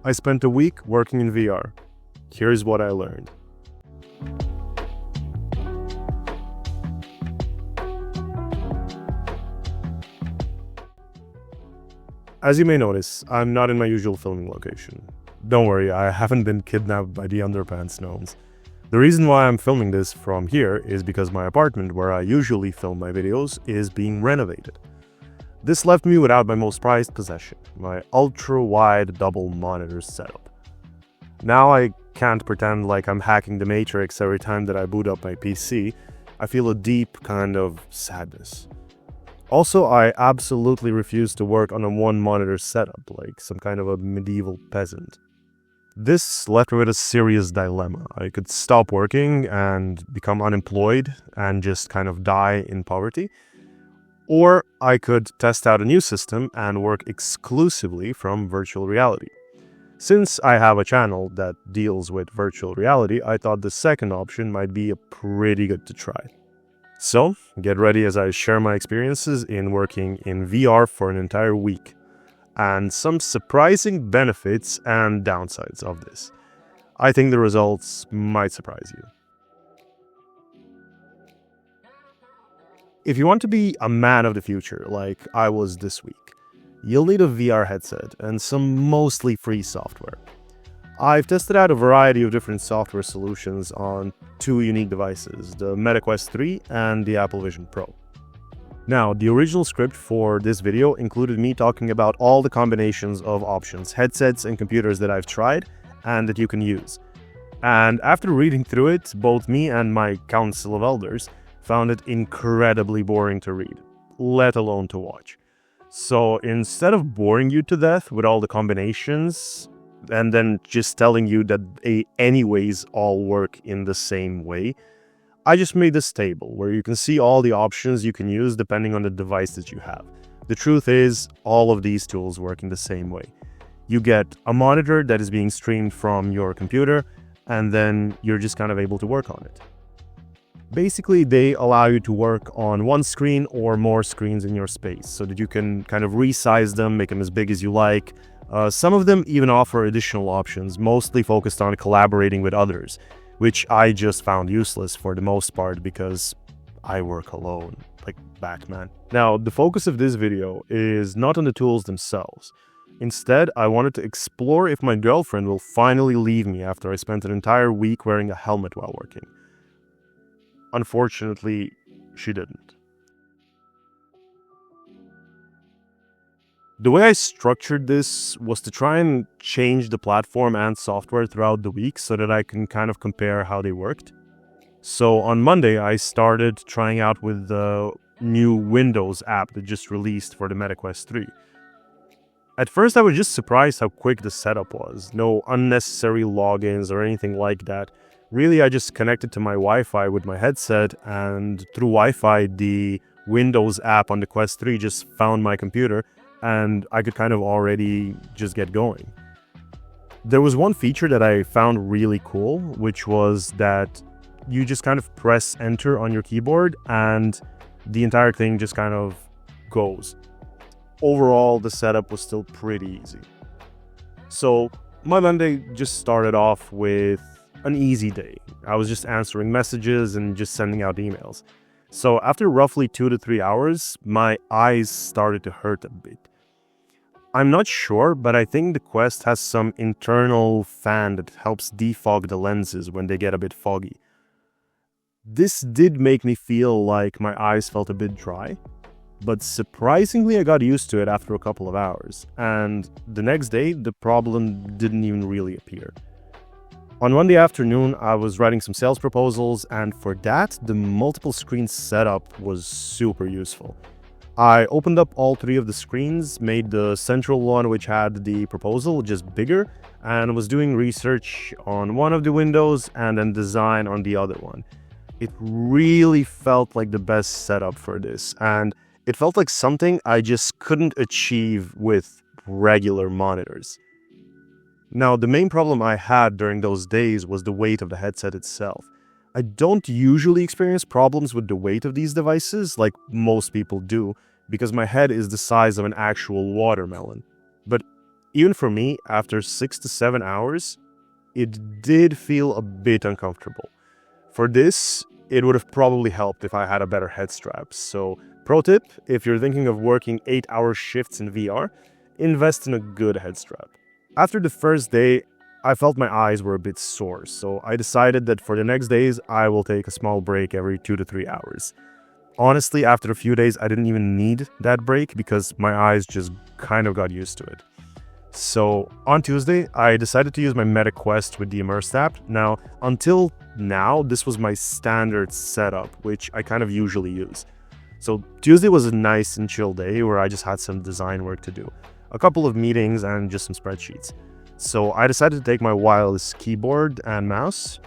I spent a week working in VR. Here's what I learned. As you may notice, I'm not in my usual filming location. Don't worry, I haven't been kidnapped by the underpants gnomes. The reason why I'm filming this from here is because my apartment where I usually film my videos is being renovated. This left me without my most prized possession, my ultra-wide double monitor setup. Now I can't pretend like I'm hacking the Matrix every time that I boot up my PC. I feel a deep kind of sadness. Also, I absolutely refuse to work on a one-monitor setup, like some kind of a medieval peasant. This left me with a serious dilemma. I could stop working and become unemployed and just kind of die in poverty. Or I could test out a new system and work exclusively from virtual reality. Since I have a channel that deals with virtual reality, I thought the second option might be pretty good to try. So, get ready as I share my experiences in working in VR for an entire week, and some surprising benefits and downsides of this. I think the results might surprise you. If you want to be a man of the future, like I was this week, you'll need a VR headset and some mostly free software. I've tested out a variety of different software solutions on two unique devices, the Meta Quest 3 and the Apple Vision Pro. Now, the original script for this video included me talking about all the combinations of options, headsets and computers that I've tried and that you can use. And after reading through it, both me and my council of elders found it incredibly boring to read, let alone to watch. So instead of boring you to death with all the combinations, and then just telling you that they anyways all work in the same way, I just made this table where you can see all the options you can use depending on the device that you have. The truth is, all of these tools work in the same way. You get a monitor that is being streamed from your computer, and then you're just kind of able to work on it. Basically, they allow you to work on one screen or more screens in your space so that you can kind of resize them, make them as big as you like. Some of them even offer additional options, mostly focused on collaborating with others, which I just found useless for the most part because I work alone, like Batman. Now, the focus of this video is not on the tools themselves. Instead, I wanted to explore if my girlfriend will finally leave me after I spent an entire week wearing a helmet while working. Unfortunately, she didn't. The way I structured this was to try and change the platform and software throughout the week so that I can kind of compare how they worked. So on Monday, I started trying out with the new Windows app that just released for the Meta Quest 3. At first, I was just surprised how quick the setup was. No unnecessary logins or anything like that. Really, I just connected to my Wi-Fi with my headset, and through Wi-Fi, the Windows app on the Quest 3 just found my computer, and I could kind of already just get going. There was one feature that I found really cool, which was that you just kind of press enter on your keyboard and the entire thing just kind of goes. Overall, the setup was still pretty easy. So my Monday just started off with an easy day. I was just answering messages and just sending out emails. So after roughly 2 to 3 hours, my eyes started to hurt a bit. I'm not sure, but I think the Quest has some internal fan that helps defog the lenses when they get a bit foggy. This did make me feel like my eyes felt a bit dry, but surprisingly I got used to it after a couple of hours, and the next day the problem didn't even really appear. On Monday afternoon, I was writing some sales proposals, and for that, the multiple screen setup was super useful. I opened up all 3 of the screens, made the central one which had the proposal just bigger, and was doing research on one of the windows and then design on the other one. It really felt like the best setup for this, and it felt like something I just couldn't achieve with regular monitors. Now, the main problem I had during those days was the weight of the headset itself. I don't usually experience problems with the weight of these devices like most people do, because my head is the size of an actual watermelon. But Even for me, after 6 to 7 hours, it did feel a bit uncomfortable. For this, it would have probably helped if I had a better head strap. So, pro tip, if you're thinking of working 8-hour shifts in VR, invest in a good head strap. After the first day, I felt my eyes were a bit sore, so I decided that for the next days, I will take a small break every 2 to 3 hours. Honestly, after a few days, I didn't even need that break because my eyes just kind of got used to it. So on Tuesday, I decided to use my Meta Quest with the Immersed app. Now, until now, this was my standard setup, which I kind of usually use. So Tuesday was a nice and chill day where I just had some design work to do, a couple of meetings and just some spreadsheets. So I decided to take my wireless keyboard and mouse,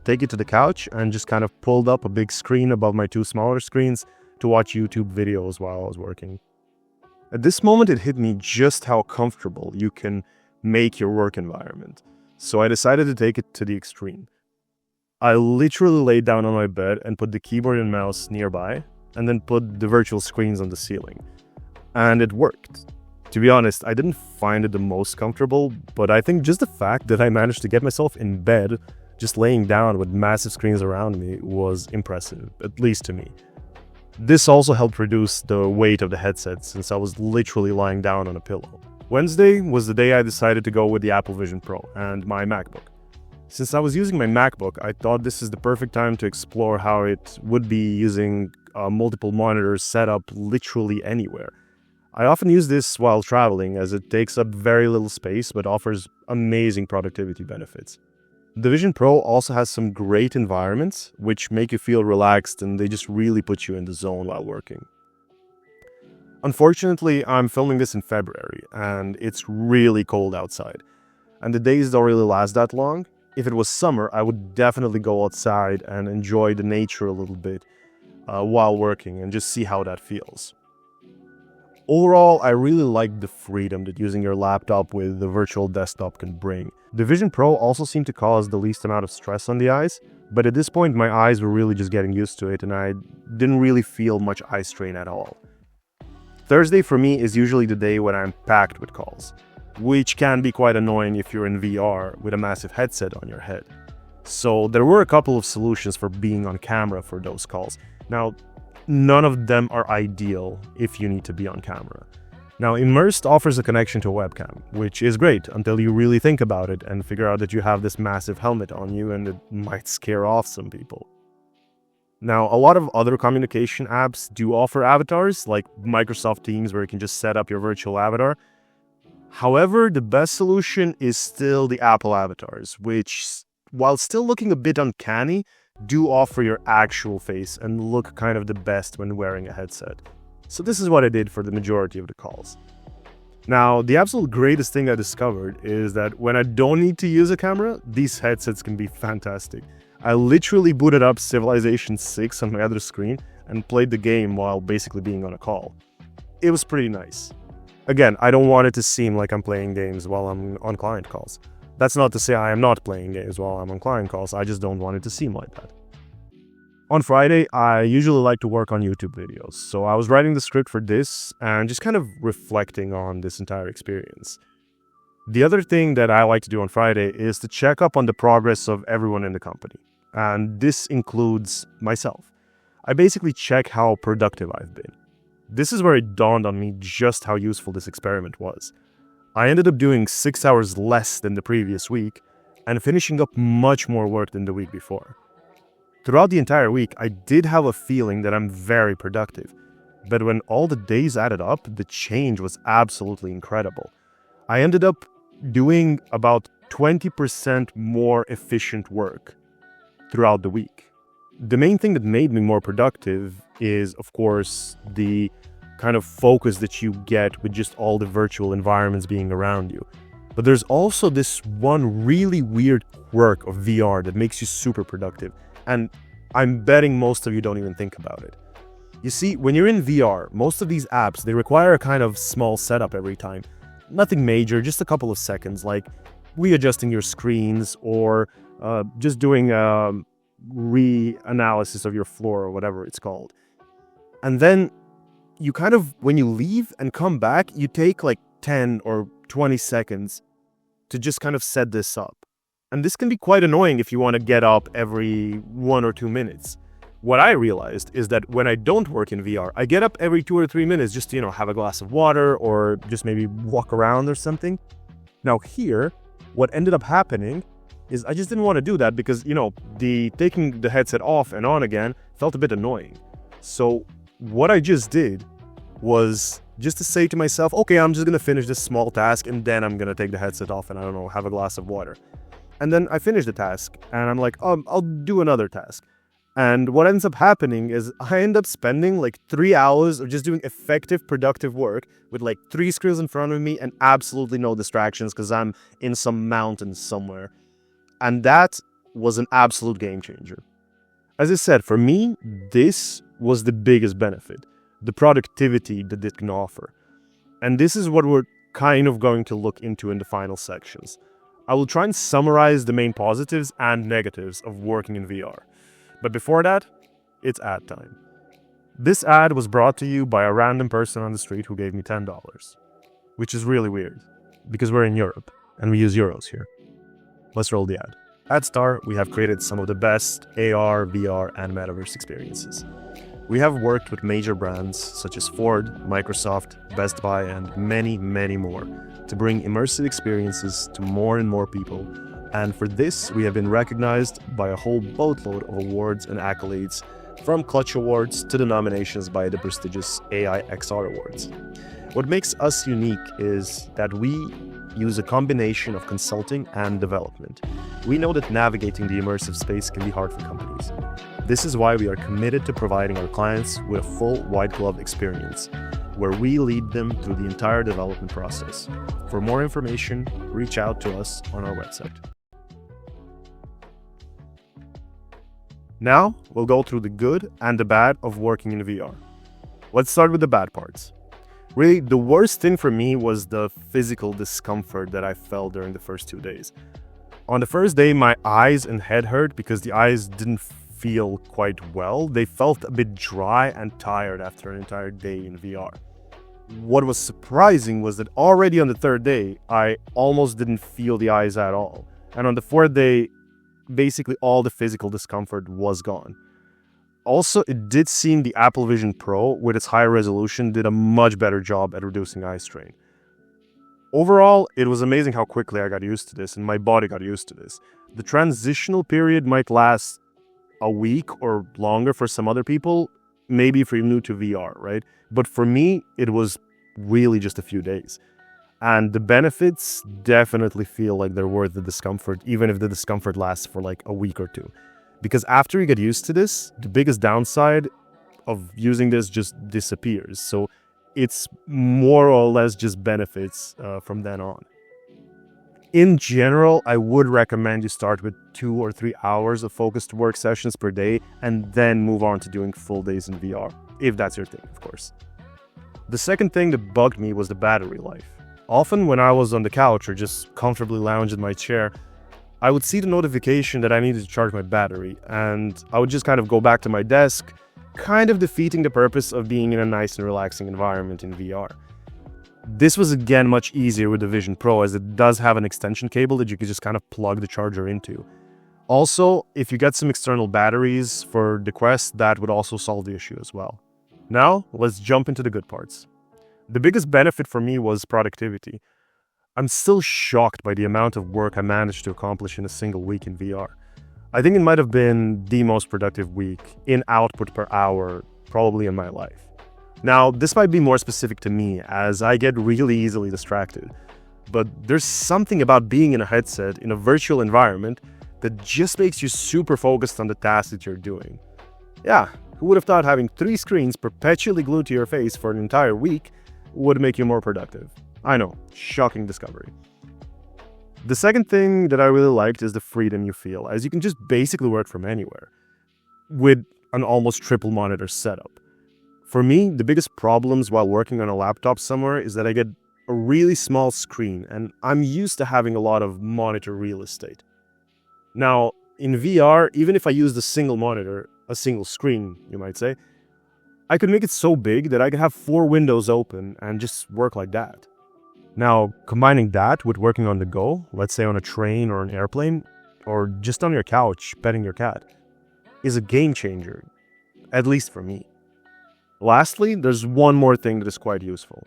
take it to the couch, and just kind of pulled up a big screen above my two smaller screens to watch YouTube videos while I was working. At this moment, it hit me just how comfortable you can make your work environment. So I decided to take it to the extreme. I literally laid down on my bed and put the keyboard and mouse nearby, and then put the virtual screens on the ceiling. And it worked. To be honest, I didn't find it the most comfortable, but I think just the fact that I managed to get myself in bed, just laying down with massive screens around me, was impressive, at least to me. This also helped reduce the weight of the headset since I was literally lying down on a pillow. Wednesday was the day I decided to go with the Apple Vision Pro and my MacBook. Since I was using my MacBook, I thought this is the perfect time to explore how it would be using a multiple monitors setup literally anywhere. I often use this while traveling as it takes up very little space but offers amazing productivity benefits. The Vision Pro also has some great environments which make you feel relaxed and they just really put you in the zone while working. Unfortunately, I'm filming this in February and it's really cold outside. And the days don't really last that long. If it was summer, I would definitely go outside and enjoy the nature a little bit while working and just see how that feels. Overall, I really like the freedom that using your laptop with the virtual desktop can bring. The Vision Pro also seemed to cause the least amount of stress on the eyes, but at this point my eyes were really just getting used to it and I didn't really feel much eye strain at all. Thursday for me is usually the day when I'm packed with calls, which can be quite annoying if you're in VR with a massive headset on your head. So there were a couple of solutions for being on camera for those calls. Now, none of them are ideal if you need to be on camera. Now, Immersed offers a connection to a webcam, which is great until you really think about it and figure out that you have this massive helmet on you and it might scare off some people. Now, a lot of other communication apps do offer avatars, like Microsoft Teams, where you can just set up your virtual avatar. However, the best solution is still the Apple avatars, which, while still looking a bit uncanny, do offer your actual face and look kind of the best when wearing a headset. So this is what I did for the majority of the calls. Now, the absolute greatest thing I discovered is that when I don't need to use a camera, these headsets can be fantastic. I literally booted up Civilization 6 on my other screen and played the game while basically being on a call. It was pretty nice. Again, I don't want it to seem like I'm playing games while I'm on client calls. That's not to say I am not playing games while I'm on client calls, I just don't want it to seem like that. On Friday, I usually like to work on YouTube videos, so I was writing the script for this and just kind of reflecting on this entire experience. The other thing that I like to do on Friday is to check up on the progress of everyone in the company, and this includes myself. I basically check how productive I've been. This is where it dawned on me just how useful this experiment was. I ended up doing 6 hours less than the previous week and finishing up much more work than the week before. Throughout the entire week, I did have a feeling that I'm very productive, but when all the days added up, the change was absolutely incredible. I ended up doing about 20% more efficient work throughout the week. The main thing that made me more productive is, of course, the kind of focus that you get with just all the virtual environments being around you. But there's also this one really weird quirk of VR that makes you super productive. And I'm betting most of you don't even think about it. You see, when you're in VR, most of these apps, they require a kind of small setup every time. Nothing major, just a couple of seconds, like readjusting your screens or just doing reanalysis of your floor or whatever it's called. And then you kind of, when you leave and come back, you take like 10 or 20 seconds to just kind of set this up. And this can be quite annoying if you want to get up every 1 or 2 minutes. What I realized is that when I don't work in VR, I get up every 2 or 3 minutes just to, have a glass of water or just maybe walk around or something. Now here, what ended up happening is I just didn't want to do that because, the taking the headset off and on again felt a bit annoying. So what I just did was just to say to myself, okay, I'm just going to finish this small task and then I'm going to take the headset off and, have a glass of water. And then I finish the task and I'm like, I'll do another task. And what ends up happening is I end up spending like 3 hours of just doing effective, productive work with like 3 screens in front of me and absolutely no distractions because I'm in some mountain somewhere. And that was an absolute game changer. As I said, for me, this was the biggest benefit, the productivity that it can offer. And this is what we're kind of going to look into in the final sections. I will try and summarize the main positives and negatives of working in VR. But before that, it's ad time. This ad was brought to you by a random person on the street who gave me $10, which is really weird because we're in Europe and we use euros here. Let's roll the ad. At Star, we have created some of the best AR, VR, and metaverse experiences. We have worked with major brands such as Ford, Microsoft, Best Buy, and many, many more to bring immersive experiences to more and more people. And for this, we have been recognized by a whole boatload of awards and accolades, from Clutch Awards to the nominations by the prestigious AI XR Awards. What makes us unique is that we use a combination of consulting and development. We know that navigating the immersive space can be hard for companies. This is why we are committed to providing our clients with a full white glove experience, where we lead them through the entire development process. For more information, reach out to us on our website. Now, we'll go through the good and the bad of working in VR. Let's start with the bad parts. Really, the worst thing for me was the physical discomfort that I felt during the first 2 days. On the first day, my eyes and head hurt because the eyes didn't feel quite well. They felt a bit dry and tired after an entire day in VR. What was surprising was that already on the third day, I almost didn't feel the eyes at all. And on the fourth day, basically all the physical discomfort was gone. Also, it did seem the Apple Vision Pro, with its high resolution, did a much better job at reducing eye strain. Overall, it was amazing how quickly I got used to this and my body got used to this. The transitional period might last a week or longer for some other people, maybe if you're new to VR, right? But for me, it was really just a few days. And the benefits definitely feel like they're worth the discomfort, even if the discomfort lasts for like a week or two. Because after you get used to this, the biggest downside of using this just disappears. So it's more or less just benefits from then on. In general, I would recommend you start with 2 or 3 hours of focused work sessions per day and then move on to doing full days in VR, if that's your thing, of course. The second thing that bugged me was the battery life. Often when I was on the couch or just comfortably lounged in my chair, I would see the notification that I needed to charge my battery, and I would just kind of go back to my desk, kind of defeating the purpose of being in a nice and relaxing environment in VR. This was again much easier with the Vision Pro, as it does have an extension cable that you can just kind of plug the charger into. Also, if you get some external batteries for the Quest, that would also solve the issue as well. Now, let's jump into the good parts. The biggest benefit for me was productivity. I'm still shocked by the amount of work I managed to accomplish in a single week in VR. I think it might have been the most productive week in output per hour, probably in my life. Now, this might be more specific to me, as I get really easily distracted. But there's something about being in a headset in a virtual environment that just makes you super focused on the task that you're doing. Yeah, who would have thought having 3 screens perpetually glued to your face for an entire week would make you more productive? I know, shocking discovery. The second thing that I really liked is the freedom you feel, as you can just basically work from anywhere, with an almost triple monitor setup. For me, the biggest problems while working on a laptop somewhere is that I get a really small screen, and I'm used to having a lot of monitor real estate. Now, in VR, even if I used a single monitor, a single screen, you might say, I could make it so big that I could have 4 windows open and just work like that. Now, combining that with working on the go, let's say on a train or an airplane, or just on your couch petting your cat, is a game changer, at least for me. Lastly, there's one more thing that is quite useful.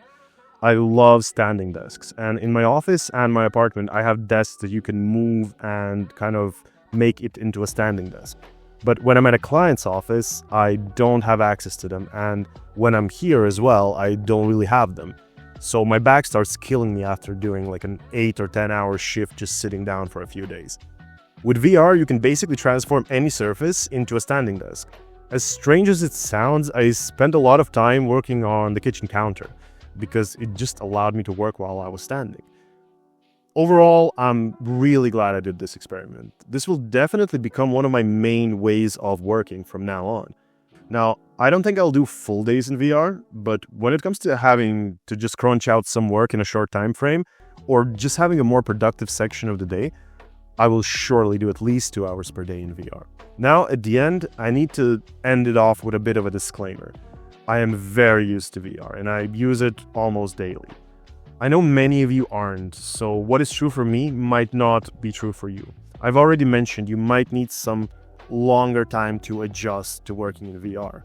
I love standing desks, and in my office and my apartment, I have desks that you can move and kind of make it into a standing desk. But when I'm at a client's office, I don't have access to them, and when I'm here as well, I don't really have them. So my back starts killing me after doing like an 8 or 10 hour shift just sitting down for a few days. With VR, you can basically transform any surface into a standing desk. As strange as it sounds, I spent a lot of time working on the kitchen counter because it just allowed me to work while I was standing. Overall, I'm really glad I did this experiment. This will definitely become one of my main ways of working from now on. Now, I don't think I'll do full days in VR, but when it comes to having to just crunch out some work in a short time frame, or just having a more productive section of the day, I will surely do at least 2 hours per day in VR. Now, at the end, I need to end it off with a bit of a disclaimer. I am very used to VR, and I use it almost daily. I know many of you aren't, so what is true for me might not be true for you. I've already mentioned you might need some longer time to adjust to working in VR.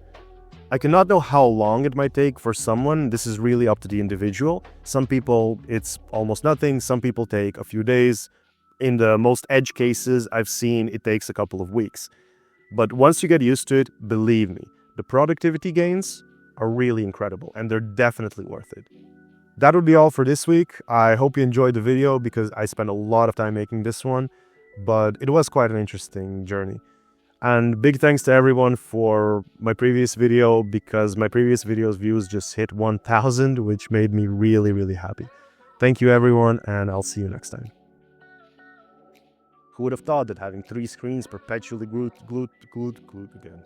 I cannot know how long it might take for someone. This is really up to the individual. Some people, it's almost nothing. Some people take a few days. In the most edge cases I've seen, it takes a couple of weeks. But once you get used to it, believe me, the productivity gains are really incredible, and they're definitely worth it. That would be all for this week. I hope you enjoyed the video because I spent a lot of time making this one, but it was quite an interesting journey. And big thanks to everyone for my previous video, because my previous video's views just hit 1,000, which made me really, really happy. Thank you everyone, and I'll see you next time. Who would have thought that having 3 screens perpetually glued again?